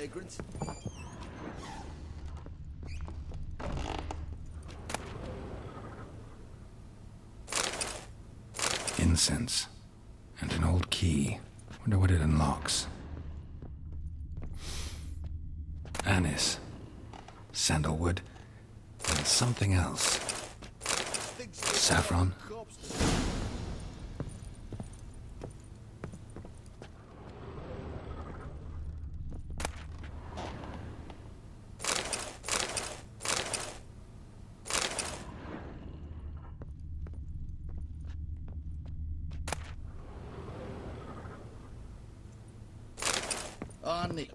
vagrant. Incense. And an old key. Wonder what it unlocks. Anise. Sandalwood. And something else. Saffron. Nick.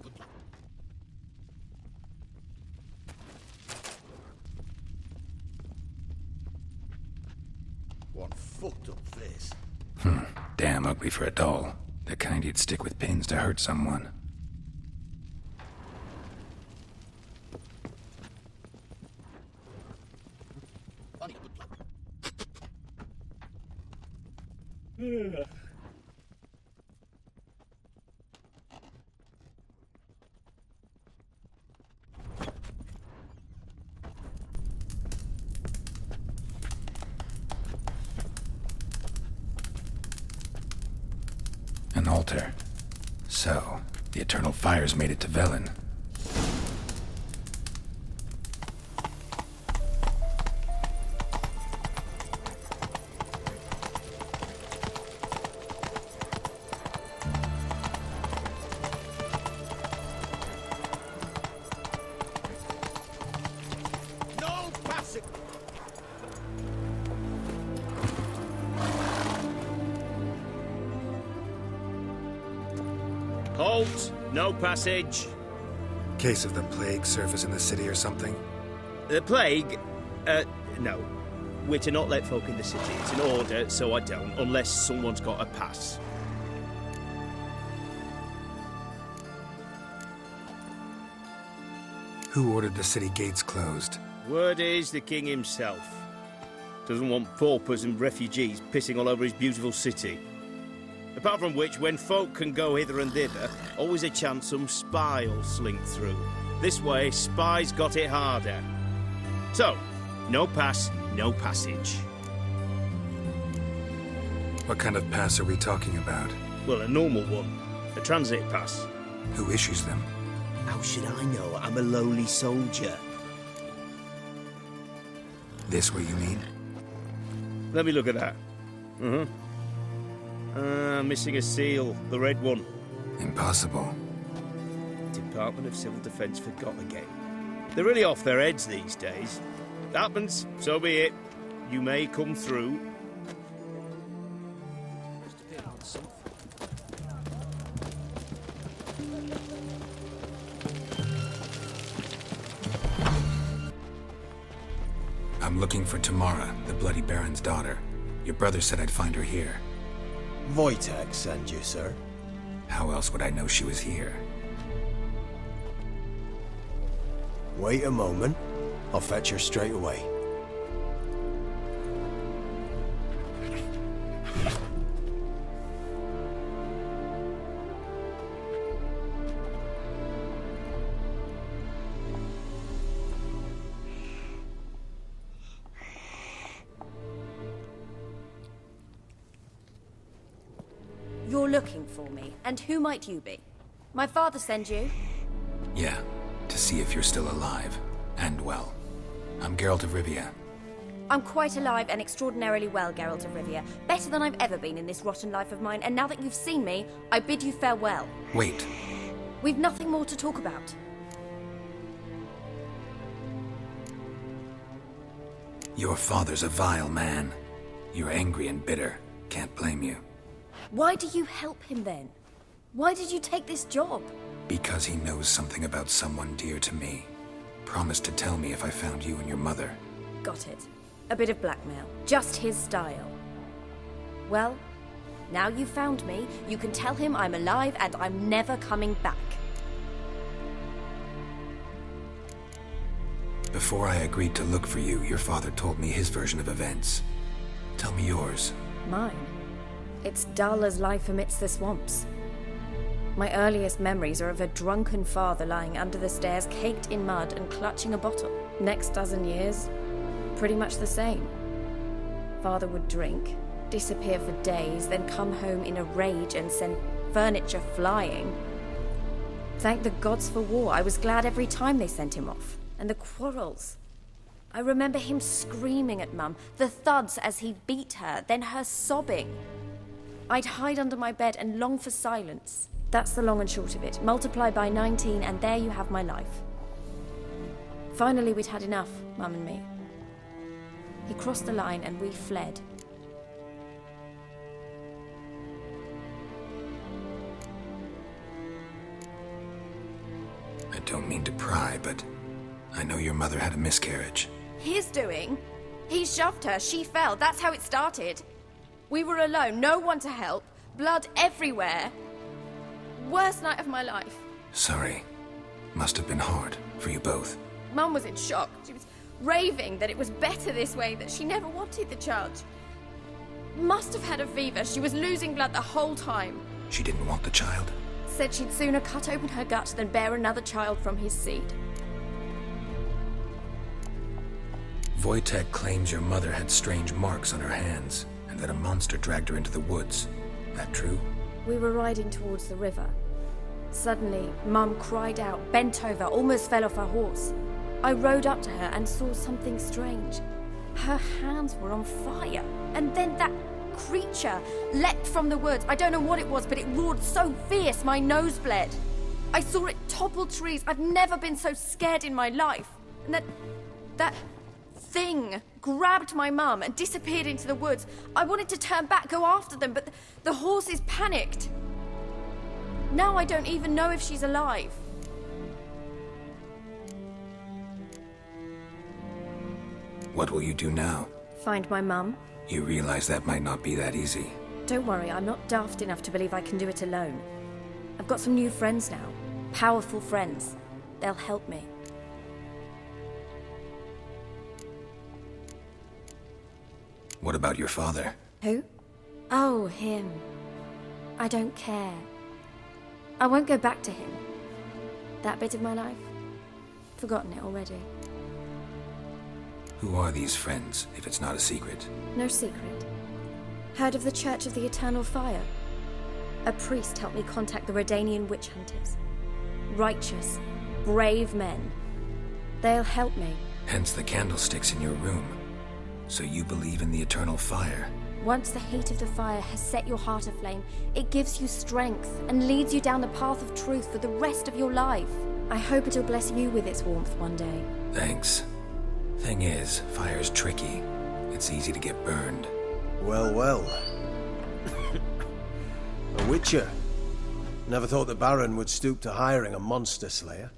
One fucked up face. Damn ugly for a doll. The kind you'd stick with pins to hurt someone. An altar. So, the eternal fires made it to Velen. No passing. Halt! No passage. Case of the plague surface in the city or something? The plague? No. We're to not let folk in the city. It's an order, so I don't, unless someone's got a pass. Who ordered the city gates closed? Word is the king himself. Doesn't want paupers and refugees pissing all over his beautiful city. Apart from which, when folk can go hither and thither, always a chance some spy will slink through. This way, spies got it harder. So, no pass, no passage. What kind of pass are we talking about? Well, a normal one. A transit pass. Who issues them? How should I know? I'm a lowly soldier. This what you mean? Let me look at that. Missing a seal. The red one. Impossible. Department of Civil Defence forgot again. They're really off their heads these days. Happens, so be it. You may come through. I'm looking for Tamara, the Bloody Baron's daughter. Your brother said I'd find her here. Wojtek send you, sir. How else would I know she was here? Wait a moment. I'll fetch her straight away. You're looking for me, and who might you be? My father sent you? Yeah, to see if you're still alive. And well. I'm Geralt of Rivia. I'm quite alive and extraordinarily well, Geralt of Rivia. Better than I've ever been in this rotten life of mine, and now that you've seen me, I bid you farewell. Wait. We've nothing more to talk about. Your father's a vile man. You're angry and bitter. Can't blame you. Why do you help him then? Why did you take this job? Because he knows something about someone dear to me. Promised to tell me if I found you and your mother. Got it. A bit of blackmail. Just his style. Well, now you've found me, you can tell him I'm alive and I'm never coming back. Before I agreed to look for you, your father told me his version of events. Tell me yours. Mine? It's dull as life amidst the swamps. My earliest memories are of a drunken father lying under the stairs, caked in mud and clutching a bottle. Next dozen years, pretty much the same. Father would drink, disappear for days, then come home in a rage and send furniture flying. Thank the gods for war. I was glad every time they sent him off. And the quarrels. I remember him screaming at Mum, the thuds as he beat her, then her sobbing. I'd hide under my bed and long for silence. That's the long and short of it. Multiply by 19 and there you have my life. Finally, we'd had enough, Mum and me. He crossed the line and we fled. I don't mean to pry, but I know your mother had a miscarriage. His doing? He shoved her, she fell, that's how it started. We were alone, no one to help, blood everywhere. Worst night of my life. Sorry. Must have been hard for you both. Mum was in shock. She was raving that it was better this way, that she never wanted the child. Must have had a fever. She was losing blood the whole time. She didn't want the child? Said she'd sooner cut open her gut than bear another child from his seed. Wojtek claims your mother had strange marks on her hands, and that a monster dragged her into the woods. That true? We were riding towards the river. Suddenly, Mum cried out, bent over, almost fell off her horse. I rode up to her and saw something strange. Her hands were on fire, and then that creature leapt from the woods. I don't know what it was, but it roared so fierce my nose bled. I saw it topple trees. I've never been so scared in my life. And that thing grabbed my mum and disappeared into the woods. I wanted to turn back, go after them, but the horses panicked. Now I don't even know if she's alive. What will you do now? Find my mum. You realize that might not be that easy. Don't worry, I'm not daft enough to believe I can do it alone. I've got some new friends now. Powerful friends. They'll help me. What about your father? Who? Oh, him. I don't care. I won't go back to him. That bit of my life? Forgotten it already. Who are these friends, if it's not a secret? No secret. Heard of the Church of the Eternal Fire? A priest helped me contact the Redanian witch hunters. Righteous, brave men. They'll help me. Hence the candlesticks in your room. So you believe in the eternal fire? Once the heat of the fire has set your heart aflame, it gives you strength and leads you down the path of truth for the rest of your life. I hope it'll bless you with its warmth one day. Thanks. Thing is, fire's tricky. It's easy to get burned. Well, well. A witcher. Never thought the Baron would stoop to hiring a monster slayer.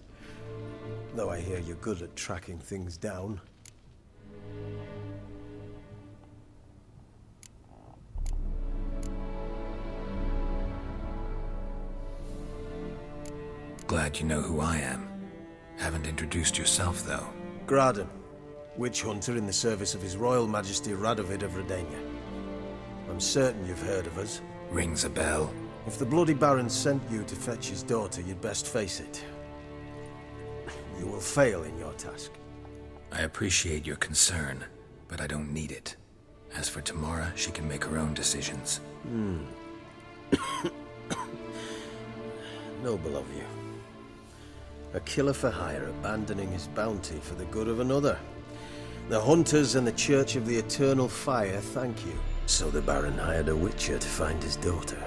Though I hear you're good at tracking things down. Glad you know who I am. Haven't introduced yourself, though. Graden, witch hunter in the service of His Royal Majesty Radovid of Redania. I'm certain you've heard of us. Rings a bell. If the Bloody Baron sent you to fetch his daughter, you'd best face it. You will fail in your task. I appreciate your concern, but I don't need it. As for Tamara, she can make her own decisions. Noble of you. A killer for hire abandoning his bounty for the good of another. The hunters and the Church of the Eternal Fire thank you. So the Baron hired a witcher to find his daughter.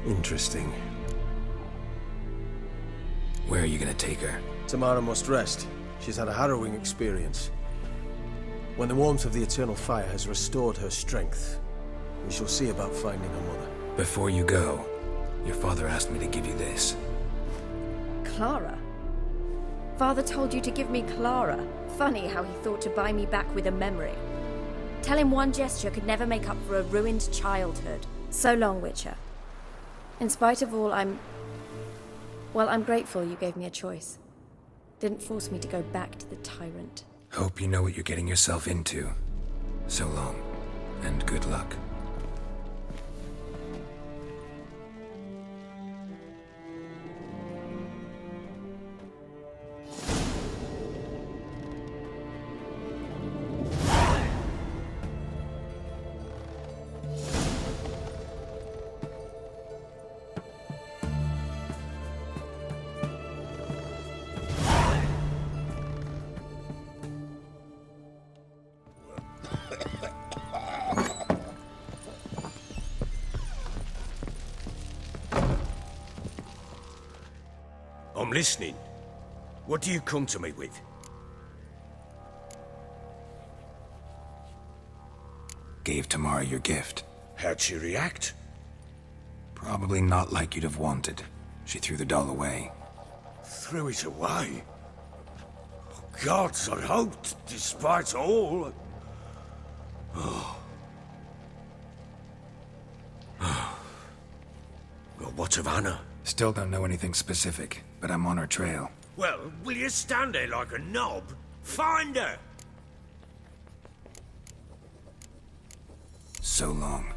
Interesting. Where are you gonna take her? Tamara must rest. She's had a harrowing experience. When the warmth of the Eternal Fire has restored her strength, we shall see about finding her mother. Before you go, your father asked me to give you this. Clara? Father told you to give me Clara. Funny how he thought to buy me back with a memory. Tell him one gesture could never make up for a ruined childhood. So long, Witcher. In spite of all, I'm grateful you gave me a choice. Didn't force me to go back to the tyrant. Hope you know what you're getting yourself into. So long, and good luck. I'm listening. What do you come to me with? Gave Tamara your gift. How'd she react? Probably not like you'd have wanted. She threw the doll away. Threw it away? Oh, gods, I hoped, despite all... Well, what of Anna? Still don't know anything specific, but I'm on her trail. Well, will you stand there like a knob? Find her! So long.